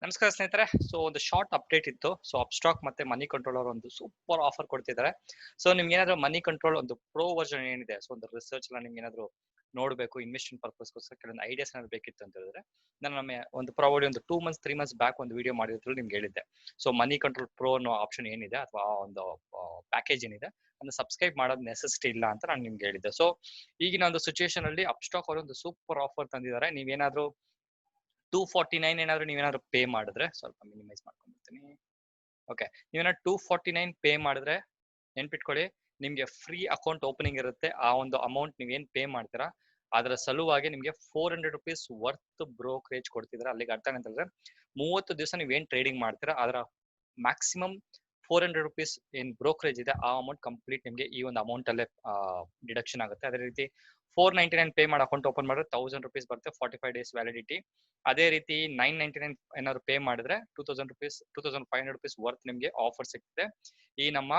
ನಮಸ್ಕಾರ ಸ್ನೇಹಿತರೆ. ಸೊ ಒಂದು ಶಾರ್ಟ್ ಅಪ್ಡೇಟ್ ಇತ್ತು. ಸೊ ಅಪ್ಸ್ಟಾಕ್ ಮತ್ತೆ ಮನಿ ಕಂಟ್ರೋಲ್ ಅವರು ಒಂದು ಸೂಪರ್ ಆಫರ್ ಕೊಡ್ತಿದ್ದಾರೆ. ಸೊ ನಿಮ್ಗೆ ಏನಾದ್ರು ಮನಿ ಕಂಟ್ರೋಲ್ ಒಂದು ಪ್ರೋ ವರ್ಷನ್ ಏನಿದೆ, ಸೊ ಒಂದು ರಿಸರ್ಚ್ ಎಲ್ಲ ನಿಮ್ಗೆ ಏನಾದ್ರು ನೋಡಬೇಕು, ಇನ್ವೆಸ್ಟ್ಮೆಂಟ್ ಪರ್ಪಸ್ಗೋಸ್ಕರ ಕೆಲವೊಂದು ಐಡಿಯಾಸ್ ಏನಾದ್ರು ಬೇಕಿತ್ತು ಅಂತ ಹೇಳಿದ್ರೆ, ನಾನು ನಮ್ಮ ಒಂದು ಪ್ರಾಬಬ್ಲಿ ಒಂದು 2 ಮಂತ್ಸ್ 3 ಮಂತ್ಸ್ ಬ್ಯಾಕ್ ಒಂದು ವಿಡಿಯೋ ಮಾಡಿದ್ರು ನಿಮ್ಗೆ ಹೇಳಿದ್ದೆ. ಸೊ ಮನಿ ಕಂಟ್ರೋಲ್ ಪ್ರೋ ಅನ್ನೋ ಆಪ್ಷನ್ ಏನಿದೆ ಅಥವಾ ಒಂದು ಪ್ಯಾಕೇಜ್ ಏನಿದೆ ಅದನ್ನ ಸಬ್ಸ್ಕ್ರೈಬ್ ಮಾಡೋದು ನೆಸೆಸಿಟಿ ಇಲ್ಲ ಅಂತ ನಾನು ನಿಮ್ಗೆ ಹೇಳಿದ್ದೆ. ಸೊ ಈಗಿನ ಒಂದು ಸಿಚುವೇಶನ್ ಅಲ್ಲಿ ಅಪ್ಸ್ಟಾಕ್ ಅವರು ಒಂದು ಸೂಪರ್ ಆಫರ್ ತಂದಿದ್ದಾರೆ. ನೀವೇನಾದ್ರೂ 249 ಏನಾದ್ರು ನೀವೇನಾದ್ರು ಪೇ ಮಾಡಿದ್ರೆ, ಸ್ವಲ್ಪ ಮಿನಿಮೈಸ್ ಮಾಡ್ಕೊಂಡ್ಬಿಡ್ತೀನಿ. ಓಕೆ, ನೀವೇನಾದ್ರು 249 ಪೇ ಮಾಡಿದ್ರೆ ನೆನ್ಪಿಟ್ಕೊಳ್ಳಿ, ನಿಮ್ಗೆ ಫ್ರೀ ಅಕೌಂಟ್ ಓಪನಿಂಗ್ ಇರುತ್ತೆ. ಆ ಒಂದು ಅಮೌಂಟ್ ನೀವೇನ್ ಪೇ ಮಾಡ್ತೀರಾ ಅದರ ಸಲುವಾಗಿ ನಿಮ್ಗೆ 400 ರುಪೀಸ್ ವರ್ತ್ ಬ್ರೋಕರೇಜ್ ಕೊಡ್ತಿದ್ರೆ. ಅಲ್ಲಿಗೆ ಅರ್ಥ ಏನಂತಂದ್ರೆ 30 ದಿವಸ ನೀವೇನ್ ಟ್ರೇಡಿಂಗ್ ಮಾಡ್ತೀರಾ ಅದರ ಮ್ಯಾಕ್ಸಿಮಮ್ 400 ರುಪೀಸ್ ಏನ್ ಬ್ರೋಕರೇಜ್ ಇದೆ ಆ ಅಮೌಂಟ್ ಕಂಪ್ಲೀಟ್ ನಿಮ್ಗೆ ಈ ಒಂದು ಅಮೌಂಟ್ ಅಲ್ಲೇ ಡಿಡಕ್ಷನ್ ಆಗುತ್ತೆ. ಅದೇ ರೀತಿ 499 ಪೇ ಮಾಡಿ ಅಕೌಂಟ್ ಓಪನ್ ಮಾಡಿದ್ರೆ 1000 ರುಪೀಸ್ ಬರುತ್ತೆ, 45 ಡೇಸ್ ವ್ಯಾಲಿಡಿಟಿ. ಅದೇ ರೀತಿ 999 ಏನಾದ್ರು ಪೇ ಮಾಡಿದ್ರೆ 2000 ರುಪೀಸ್ 2500 ರುಪೀಸ್ ವರ್ತ್ ನಿಮ್ಗೆ ಆಫರ್ ಸಿಗ್ತದೆ. ಈ ನಮ್ಮ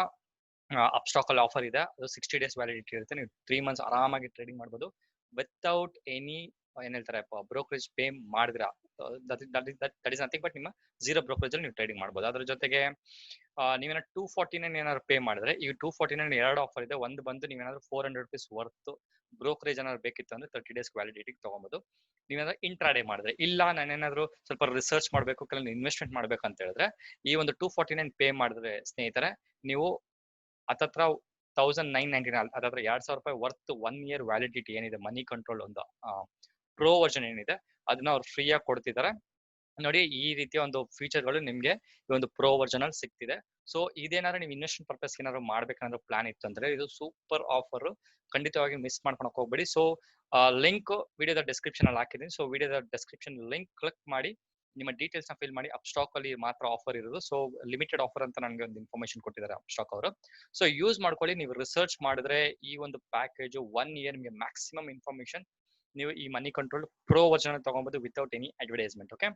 ಅಪ್ಸ್ಟಾಕ್ ಅಲ್ಲಿ ಆಫರ್ ಇದೆ. ಅದು 60 ಡೇಸ್ ವ್ಯಾಲಿಡಿಟಿ ಇರುತ್ತೆ. ನೀವು 3 ಮಂತ್ಸ್ ಆರಾಮಾಗಿ ಟ್ರೇಡಿಂಗ್ ಮಾಡ್ಬೋದು ವಿತೌಟ್ ಎನಿ ಏನ್ ಹೇಳ್ತಾರೆ ಬ್ರೋಕರೇಜ್ ಪೇ ಮಾಡಿದ್ರ. ದಟ್ ಇಸ್ ನಥಿಂಗ್ ಬಟ್ ನಿಮ್ಮ ಝೀರೋ ಬ್ರೋಕರೇಜ್ ಅಲ್ಲಿ ನೀವು ಟ್ರೇಡಿಂಗ್ ಮಾಡ್ಬೋದು. ಅದ್ರ ಜೊತೆಗೆ ನೀವೇನ 249 ಏನಾದ್ರು ಪೇ ಮಾಡಿದ್ರೆ, ಈಗ 249 ಎರಡು ಆಫರ್ ಇದೆ. ಒಂದು ಬಂದು ನೀವೇನಾದ್ರು 400 ರುಪೀಸ್ ವರ್ತ್ ಬ್ರೋಕರೇಜ್ ಏನಾದ್ರು ಬೇಕಿತ್ತು ಅಂದ್ರೆ 30 ಡೇಸ್ ವ್ಯಾಲಿಡಿಟಿ ತಗೊಬೋದು. ನೀವೇನಾದ್ರು ಇಂಟ್ರಾಡೇ ಮಾಡಿದ್ರೆ, ಇಲ್ಲ ನಾನೇನಾದ್ರು ಸ್ವಲ್ಪ ರಿಸರ್ಚ್ ಮಾಡಬೇಕು, ಕೆಲವೊಂದು ಇನ್ವೆಸ್ಟ್ಮೆಂಟ್ ಮಾಡ್ಬೇಕು ಅಂತ ಹೇಳಿದ್ರೆ, ಈ ಒಂದು 249 ಪೇ ಮಾಡಿದ್ರೆ ಸ್ನೇಹಿತರೆ ನೀವು ಹತ್ತತ್ರ 1999 ಅದಾದ್ರೆ 2000 ರೂಪಾಯಿ ವರ್ತ್ 1 ಇಯರ್ ವ್ಯಾಲಿಡಿಟಿ ಏನಿದೆ ಮನಿ ಕಂಟ್ರೋಲ್ ಒಂದು ಪ್ರೋ ವರ್ಷನ್ ಏನಿದೆ ಅದನ್ನ ಅವ್ರು ಫ್ರೀ ಆಗಿ ಕೊಡ್ತಿದ್ದಾರೆ. ನೋಡಿ, ಈ ರೀತಿಯ ಒಂದು ಫೀಚರ್ಗಳು ನಿಮ್ಗೆ ಈ ಒಂದು ಪ್ರೋ ವರ್ಷನ್ ಅಲ್ಲಿ ಸಿಗ್ತಿದೆ. ಸೊ ಇದೇನಾದ್ರು ನೀವು ಇನ್ವೆಸ್ಟ್ಮೆಂಟ್ ಪರ್ಪಸ್ ಏನಾದ್ರು ಮಾಡ್ಬೇಕಂದ್ರೆ ಪ್ಲಾನ್ ಇತ್ತು ಅಂದ್ರೆ ಇದು ಸೂಪರ್ ಆಫರ್, ಖಂಡಿತವಾಗಿ ಮಿಸ್ ಮಾಡ್ಕೊಳಕ್ ಹೋಗ್ಬೇಡಿ. ಸೊ ಲಿಂಕ್ ವಿಡಿಯೋದ ಡಿಸ್ಕ್ರಿಪ್ಷನ್ ಅಲ್ಲಿ ಹಾಕಿದೀನಿ. ಸೊ ವಿಡಿಯೋದ ಡಿಸ್ಕ್ರಿಪ್ಷನ್ ಲಿಂಕ್ ಕ್ಲಿಕ್ ಮಾಡಿ ನಿಮ್ಮ ಡೀಟೇಲ್ಸ್ ನ ಫಿಲ್ ಮಾಡಿ. ಅಪ್ಸ್ಟಾಕ್ ಅಲ್ಲಿ ಮಾತ್ರ ಆಫರ್ ಇರೋದು. ಸೊ ಲಿಮಿಟೆಡ್ ಆಫರ್ ಅಂತ ನನಗೆ ಒಂದು ಇನ್ಫಾರ್ಮೇಶನ್ ಕೊಟ್ಟಿದ್ದಾರೆ ಅಪ್ಸ್ಟಾಕ್ ಅವರು. ಸೊ ಯೂಸ್ ಮಾಡ್ಕೊಳ್ಳಿ. ನೀವು ರಿಸರ್ಚ್ ಮಾಡಿದ್ರೆ ಈ ಒಂದು ಪ್ಯಾಕೇಜ್ 1 ಇಯರ್ ನಿಮಗೆ ಮ್ಯಾಕ್ಸಿಮಮ್ ಇನ್ಫಾರ್ಮೇಶನ್ ನೀವು ಈ ಮನಿ ಕಂಟ್ರೋಲ್ ಪ್ರೋ ವರ್ಷನ್ ತಗೊಬಹುದು without any advertisement. Okay,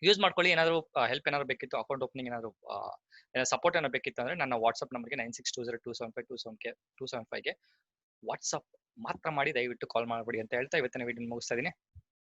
use ಮಾಡ್ಕೊಳ್ಳಿ. ಏನಾದ್ರು ಹೆಲ್ಪ್ ಏನಾದ್ರು ಬೇಕಿತ್ತು, ಅಕೌಂಟ್ ಓಪನಿಂಗ್ ಏನಾದ್ರು ಸಪೋರ್ಟ್ ಏನಾದ್ರು ಬೇಕಿತ್ತು ಅಂದ್ರೆ ನನ್ನ ವಾಟ್ಸ್ಆಪ್ ನಂಬರ್ಗೆ 9620275275 ಗೆ ವಾಟ್ಸ್ಆಪ್ ಮಾತ್ರ ಮಾಡಿ, ದಯವಿಟ್ಟು ಕಾಲ್ ಮಾಡಬೇಡಿ ಅಂತ ಹೇಳ್ತಾ ಇವತ್ತಿನ ವಿಡಿಯೋ ಮುಗಿಸ್ತಾ ಇದೀನಿ.